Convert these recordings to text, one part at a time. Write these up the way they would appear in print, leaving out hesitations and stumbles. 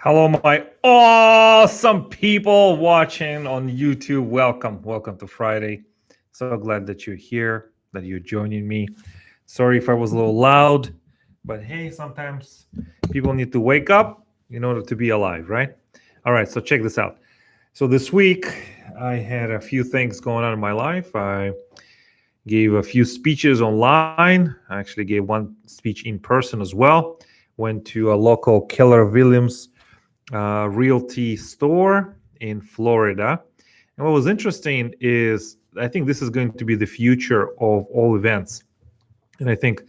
Hello, my awesome people watching on YouTube. Welcome to Friday. So glad that you're here, that you're joining me. Sorry if I was a little loud, but hey, sometimes people need to wake up in order to be alive, right? All right, so check this out. So this week, I had a few things going on in my life. I gave a few speeches online. I actually gave one speech in person as well. Went to a local Keller Williams realty store in Florida. And what was interesting is I think this is going to be the future of all events. And I think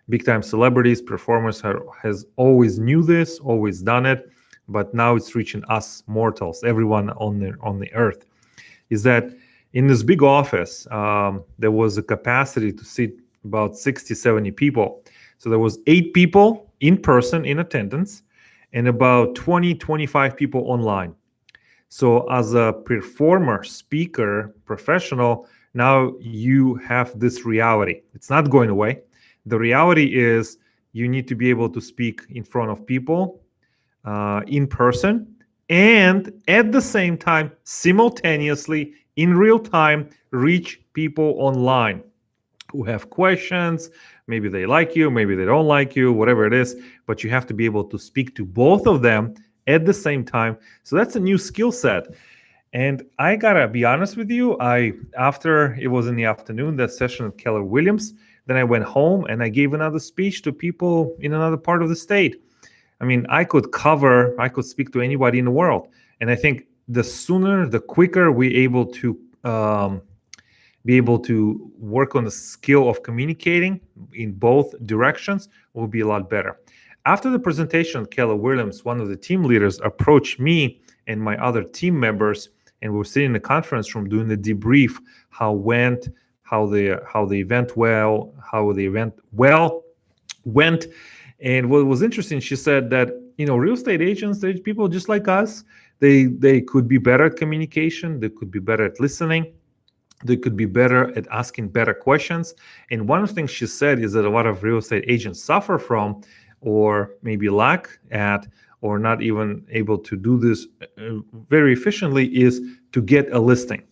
big time celebrities, performers has always knew this, always done it, but now it's reaching us mortals, everyone on the earth. Is that in this big office, there was a capacity to seat about 60, 70 people. So there was 8 people in person in attendance and about 20, 25 people online. So as a performer, speaker, professional, now you have this reality. It's not going away. The reality is you need to be able to speak in front of people in person and at the same time, simultaneously, in real time, reach people online who have questions. Maybe they like you, maybe they don't like you, whatever it is, but you have to be able to speak to both of them at the same time. So that's a new skill set. And I gotta be honest with you, I after it was in the afternoon, that session at Keller Williams, then I went home and I gave another speech to people in another part of the state. I mean, I could speak to anybody in the world. And I think the sooner, the quicker we're able to be able to work on the skill of communicating in both directions will be a lot better. After the presentation, Keller Williams, one of the team leaders, approached me and my other team members, and we were sitting in the conference room doing the debrief, how the event went. And what was interesting, she said that real estate agents, they're people just like us. They could be better at communication. They could be better at listening. They could be better at asking better questions. And one of the things she said is that a lot of real estate agents suffer from, or maybe lack at, or not even able to do this very efficiently, is to get a listing.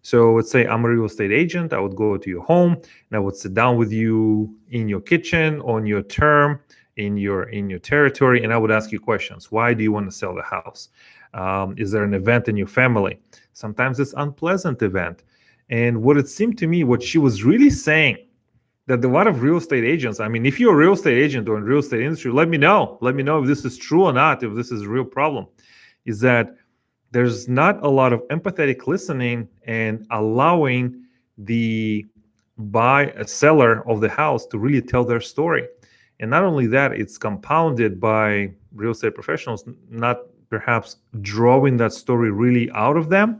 So let's say I'm a real estate agent. I would go to your home and I would sit down with you in your kitchen, on your term, in your territory, and I would ask you questions. Why do you want to sell the house? Is there an event in your family? Sometimes it's unpleasant event. And what it seemed to me, what she was really saying, that a lot of real estate agents, I mean, if you're a real estate agent or in real estate industry, let me know. Let me know if this is true or not, if this is a real problem. Is that there's not a lot of empathetic listening and allowing the seller of the house to really tell their story. And not only that, it's compounded by real estate professionals not perhaps drawing that story really out of them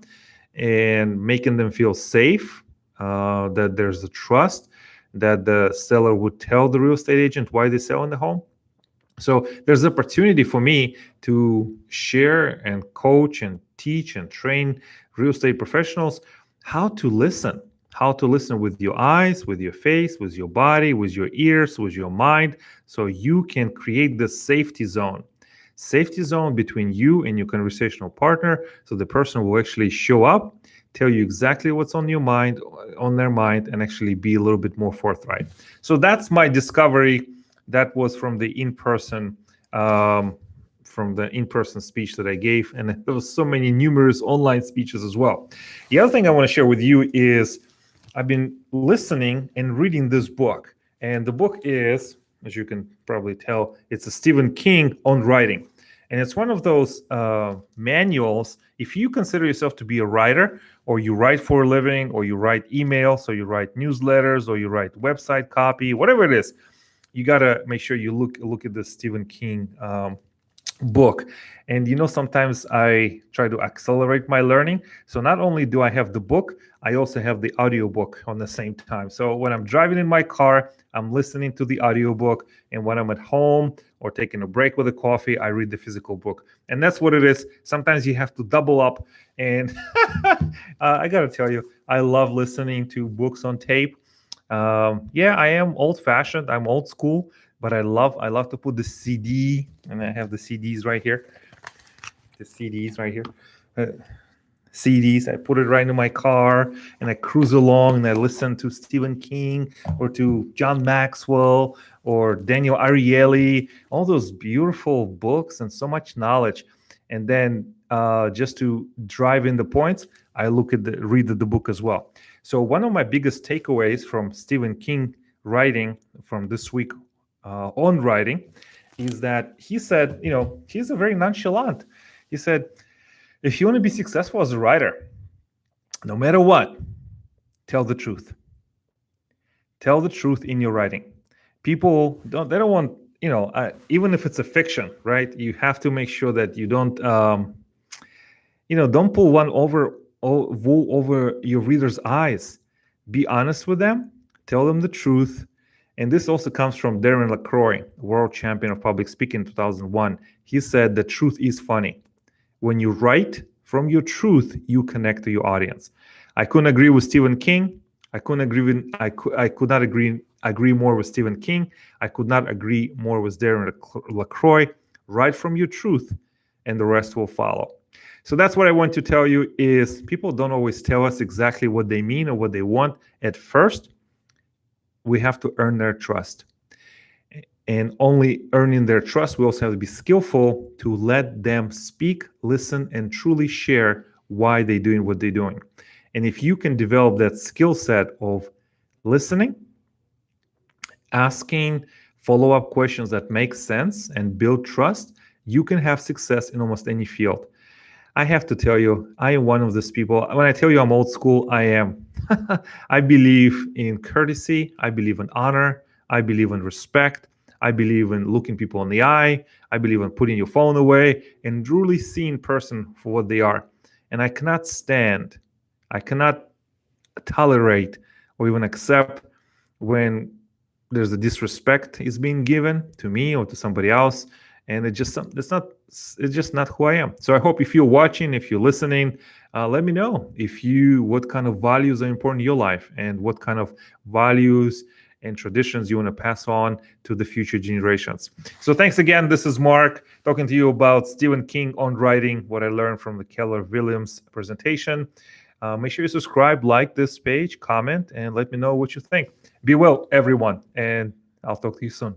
and making them feel safe, that there's a trust, that the seller would tell the real estate agent why they're selling the home. So there's opportunity for me to share and coach and teach and train real estate professionals how to listen with your eyes, with your face, with your body, with your ears, with your mind, so you can create the safety zone between you and your conversational partner, so the person will actually show up, tell you exactly what's on their mind, and actually be a little bit more forthright. So that's my discovery. That was from the in-person speech that I gave, and there was so many numerous online speeches as well. The other thing I want to share with you is I've been listening and reading this book, and the book is, as you can probably tell, it's a Stephen King on writing. And it's one of those manuals. If you consider yourself to be a writer, or you write for a living, or you write emails, or you write newsletters, or you write website copy, whatever it is, you got to make sure you look at the Stephen King book. And sometimes I try to accelerate my learning. So not only do I have the book, I also have the audiobook on the same time. So when I'm driving in my car, I'm listening to the audiobook. And when I'm at home or taking a break with a coffee, I read the physical book. And that's what it is. Sometimes you have to double up. And I got to tell you, I love listening to books on tape. Yeah, I am old-fashioned. I'm old school, but I love to put the CD, and I have the CDs right here. the CDs right here. Uh, CDs. I put it right in my car and I cruise along and I listen to Stephen King or to John Maxwell or Daniel Ariely, all those beautiful books and so much knowledge. And then just to drive in the points, I read the book as well. So one of my biggest takeaways from Stephen King writing from this week on writing is that he said, he's a very nonchalant. He said, if you want to be successful as a writer, no matter what, tell the truth. Tell the truth in your writing. People don't want, even if it's a fiction, right? You have to make sure that you don't, don't pull wool over your reader's eyes. Be honest with them. Tell them the truth. And this also comes from Darren LaCroix, world champion of public speaking in 2001. He said, the truth is funny. When you write from your truth, you connect to your audience. I couldn't agree with Stephen King. I could not agree more with Stephen King. I could not agree more with Darren LaCroix. Write from your truth, and the rest will follow. So that's what I want to tell you is people don't always tell us exactly what they mean or what they want at first. We have to earn their trust. And only earning their trust, we also have to be skillful to let them speak, listen, and truly share why they're doing what they're doing. And if you can develop that skill set of listening, asking follow-up questions that make sense and build trust, you can have success in almost any field. I have to tell you, I am one of those people. When I tell you I'm old school, I am. I believe in courtesy. I believe in honor. I believe in respect. I believe in looking people in the eye. I believe in putting your phone away and truly seeing person for what they are. And I cannot tolerate or even accept when there's a disrespect is being given to me or to somebody else. And it's just not who I am. So I hope if you're watching, if you're listening, let me know what kind of values are important in your life and what kind of values and traditions you want to pass on to the future generations. So thanks again. This is Mark talking to you about Stephen King on writing, what I learned from the Keller Williams presentation. Make sure you subscribe, like this page, comment, and let me know what you think. Be well, everyone, and I'll talk to you soon.